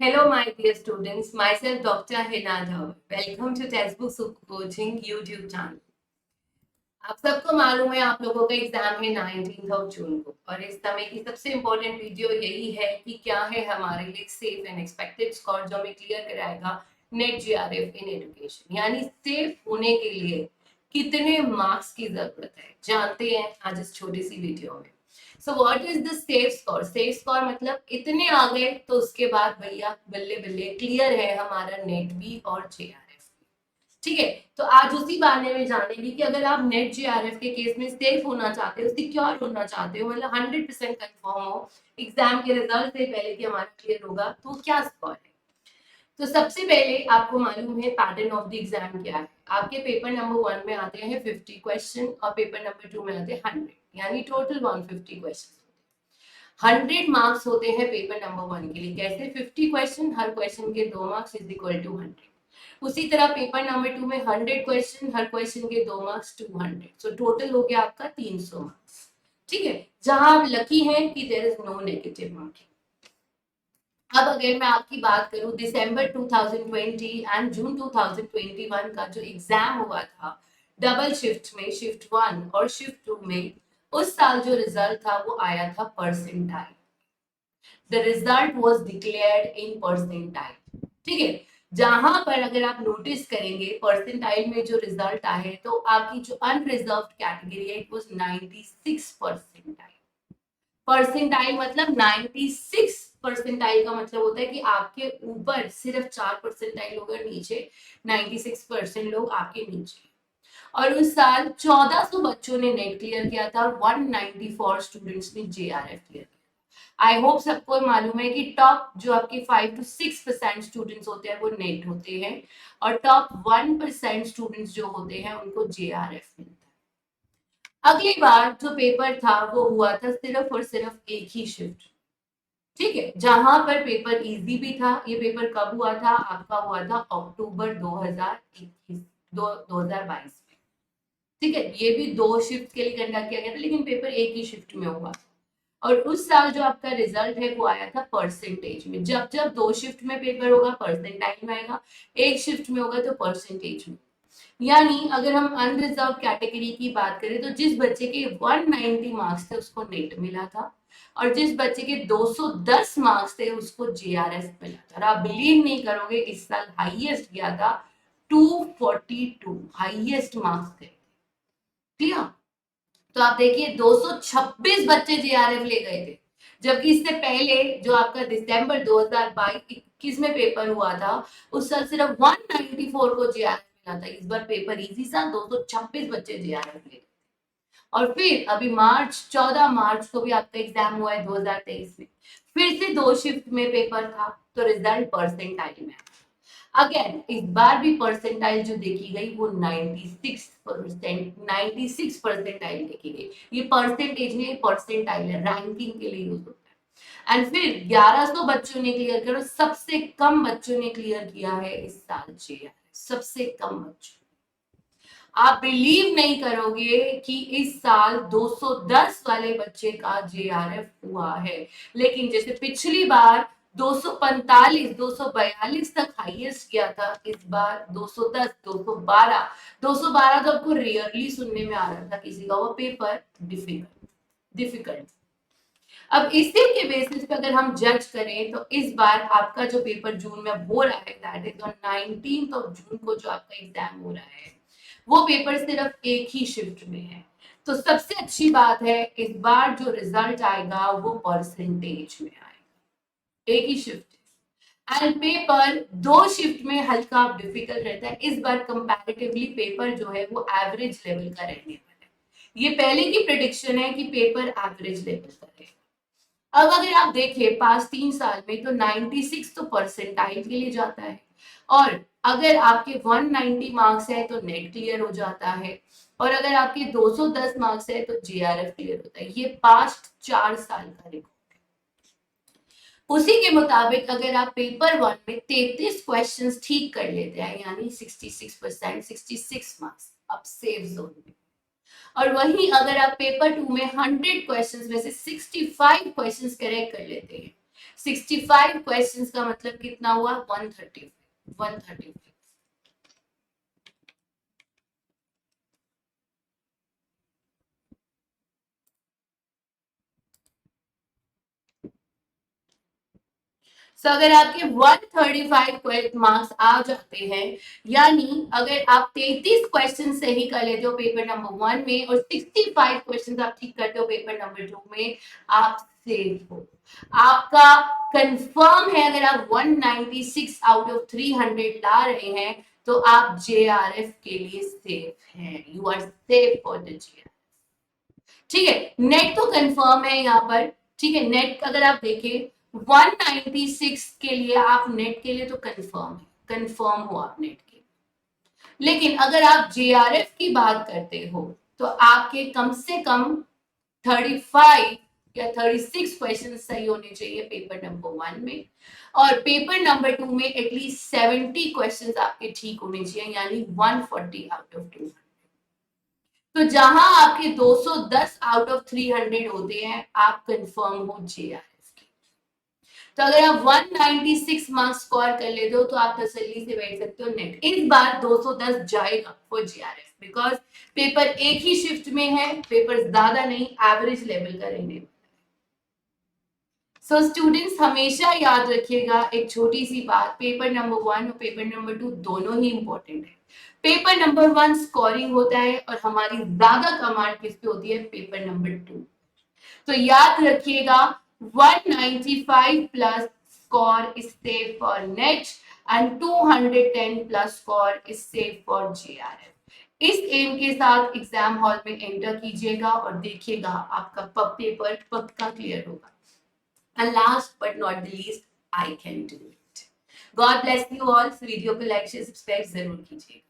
Hello, my dear students. Myself, Dr. Hina Dhawan. Welcome to Textbook Super Coaching YouTube channel. आप सबको मालूम है आप लोगों का एग्जाम है 19 जून को और इस समय की सबसे इम्पोर्टेंट वीडियो यही है कि क्या है हमारे लिए सेफ एंड एक्सपेक्टेड स्कोर जो हमें क्लियर कराएगा नेट जीआरएफ इन एजुकेशन, यानी सेफ होने के लिए कितने मार्क्स की जरूरत है जानते हैं आज इस छोटी सी वीडियो में। So what is the safe score? Safe score मतलब इतने आ गए तो उसके बाद भैया बल्ले बल्ले क्लियर है हमारा नेट भी और जेआरएफ। ठीक है, तो आज उसी बारे में जानेंगे कि अगर आप नेट जीआरएफ के केस में सेफ होना चाहते हो, सिक्योर होना चाहते हो, मतलब 100% कंफर्म हो एग्जाम के रिजल्ट से पहले कि हमारा क्लियर होगा, तो क्या स्कोर है। तो सबसे पहले आपको मालूम है पैटर्न ऑफ द एग्जाम क्या है। आपके पेपर नंबर 1 में आते हैं 50 क्वेश्चन और पेपर नंबर 2 में आते हैं 100, यानी टोटल 150 क्वेश्चन। 100 मार्क्स होते हैं पेपर नंबर 1 के लिए। कैसे? 50 क्वेश्चन, हर क्वेश्चन के 2 मार्क्स इज इक्वल टू 100। उसी तरह पेपर नंबर 2 में 100 क्वेश्चन, हर क्वेश्चन के 2 मार्क्स 200, सो टोटल हो गया आपका 300 मार्क्स। ठीक है, जहां आप लकी हैं कि there is no negative marking. अब अगर मैं आपकी बात करूं दिसंबर 2020 एंड जून 2021 का जो एग्जाम हुआ था डबल शिफ्ट में, शिफ्ट 1 और शिफ्ट 2 में, उस साल जो रिजल्ट था वो आया था percentile. The result was declared in percentile. ठीक है, जहां पर अगर आप नोटिस करेंगे परसेंटाइल में जो रिजल्ट आए तो आपकी जो अनरिजर्व्ड कैटेगरी है इट वाज 96 परसेंटाइल। परसेंटाइल मतलब 96 परसेंटाइल का मतलब होता है कि आपके ऊपर सिर्फ 4 परसेंटाइल लोग और नीचे 96% लोग आपके नीचे। और उस साल 1400 बच्चों ने नेट क्लियर किया था और 194 स्टूडेंट्स ने जेआरएफ क्लियर किया। आई होप सबको मालूम है कि टॉप जो आपके 5 to 6% स्टूडेंट्स होते हैं वो नेट होते हैं और टॉप 1% स्टूडेंट्स जो होते हैं उनको जेआरएफ मिलता है। अगली बार जो पेपर था वो हुआ था सिर्फ और सिर्फ एक ही शिफ्ट। ठीक है, जहां पर पेपर इजी भी था। ये पेपर कब हुआ था? आपका हुआ था अक्टूबर 2021 2022 में। ठीक है, ये भी 2 शिफ्ट के लिए कंडक्ट किया गया था लेकिन पेपर एक ही शिफ्ट में हुआ। और उस साल जो आपका रिजल्ट है वो आया था परसेंटेज में। जब जब 2 शिफ्ट में पेपर होगा परसेंटाइल में आएगा, एक शिफ्ट में होगा तो परसेंटेज में। यानी अगर हम अनरिजर्व कैटेगरी की बात करें तो जिस बच्चे के 190 मार्क्स थे उसको नेट मिला था और जिस बच्चे के 210 मार्क्स थे उसको जीआरएफ मिला था। और आप बिलीव नहीं करोगे इस साल हाईएस्ट गया था 242, हाईएस्ट मार्क्स थे। क्लियर? तो आप देखिए 226 बच्चे जीआरएफ ले गए थे, जबकि इससे पहले जो आपका दिसंबर 2021 में पेपर हुआ था उस साल सिर्फ 194 को जीआरएफ मिला था। इस बार पेपर इजी था, 226 बच्चे जीआरएफ ले गए। और फिर अभी 14 मार्च को भी आपका एग्जाम हुआ है 2023 में, फिर से 2 शिफ्ट में पेपर था तो रिजल्ट परसेंटाइल में। अगेन इस बार भी परसेंटाइल जो देखी गई वो 96 परसेंटाइल देखी गई। ये परसेंटेज नहीं, परसेंटाइल है, रैंकिंग के लिए यूज होता है। एंड फिर 1100 बच्चों ने क्लियर किया, सबसे कम बच्चों ने क्लियर किया है इस साल जेआरएफ, सबसे कम बच्चों। आप बिलीव नहीं करोगे कि इस साल 210 वाले बच्चे का जेआरएफ हुआ है, लेकिन जैसे पिछली बार 245 242 तक हाईएस्ट गया था, इस बार 210 212 212 तो आपको रेयरली सुनने में आ रहा था किसी का वो पेपर डिफिकल्ट डिफिकल्ट। अब इसी के बेसिस पे अगर हम जज करें तो इस बार आपका जो पेपर जून में हो रहा है दैट इज ऑन 19 जून को जो आपका एग्जाम हो रहा है वो पेपर सिर्फ एक ही शिफ्ट में है। तो सबसे अच्छी बात है इस बार जो रिजल्ट आएगा वो परसेंटेज में आएगा, एक ही शिफ्ट एंड पेपर 2 शिफ्ट में हल्का डिफिकल्ट रहता है। इस बार कंपैरेटिवली पेपर जो है वो एवरेज लेवल का रहने वाला है। ये पहले की प्रेडिक्शन है कि पेपर एवरेज लेवल का रहेगा। अब अगर आप देखें पास 3 साल में तो 96 तो परसेंटाइल के लिए जाता है और अगर आपके 190 मार्क्स है तो नेट क्लियर हो जाता है और अगर आपके 210 मार्क्स है तो जीआरएफ क्लियर होता है। ये पास्ट 4 साल का रिकॉर्ड। उसी के मुताबिक अगर आप पेपर 1 में 33 क्वेश्चंस ठीक कर लेते हैं यानी 66%, 66 मार्क्स, आप सेफ जोन में। और वहीं अगर आप पेपर 2 में 100 क्वेश्चंस में से 65 क्वेश्चंस करेक्ट कर लेते हैं, 65 क्वेश्चंस का मतलब कितना हुआ? 135। अगर आपके 135 मार्क्स आ जाते हैं, यानी अगर आप 33 क्वेश्चन सही कर लेते हो पेपर नंबर 1 में और 65 क्वेश्चन आप ठीक करते हो पेपर नंबर 2 में, आप सेफ हो। आपका कंफर्म है, अगर आप 196 आउट ऑफ 300 ला रहे हैं तो आप JRF के लिए सेफ हैं। You are safe for the JRF। ठीक है, नेट तो कंफर्म है यहाँ पर। ठीक है, नेट अगर आप देखें 196 के लिए, आप नेट के लिए तो कंफर्म है, कंफर्म हो आप नेट के। लेकिन अगर आप JRF की बात करते हो तो आपके कम से कम 35 या 36 क्वेश्चन सही होने चाहिए पेपर नंबर 1 में, और पेपर नंबर 2 में एटलीस्ट 70 क्वेश्चन आपके ठीक होने चाहिए, यानी 140 आउट ऑफ 200। तो जहां आपके 210 आउट ऑफ 300 होते हैं, आप कंफर्म हो JRF के। तो अगर आप 196 मार्क्स स्कोर कर लेते हो तो आप तसल्ली से बैठ सकते हो नेट। इस बार 210 जाएगा फॉर JRF, बिकॉज पेपर एक ही शिफ्ट में है, पेपर ज्यादा नहीं, एवरेज लेवल का रहने। सो स्टूडेंट्स हमेशा याद रखिएगा एक छोटी सी बात, पेपर नंबर 1 और पेपर नंबर 2 दोनों ही इंपॉर्टेंट है। पेपर नंबर 1 स्कोरिंग होता है और हमारी ज्यादा कमांड किस पे होती है? Paper number 2। तो याद रखिएगा 195 plus score is safe for net and 210 plus score is safe for JRF। इस एम के साथ एग्जाम हॉल में एंटर कीजिएगा और देखिएगा आपका पेपर पक्का क्लियर होगा। And last but not the least, I can do it. God bless you all. इस वीडियो को लाइक शेयर सब्सक्राइब जरूर कीजिएगा।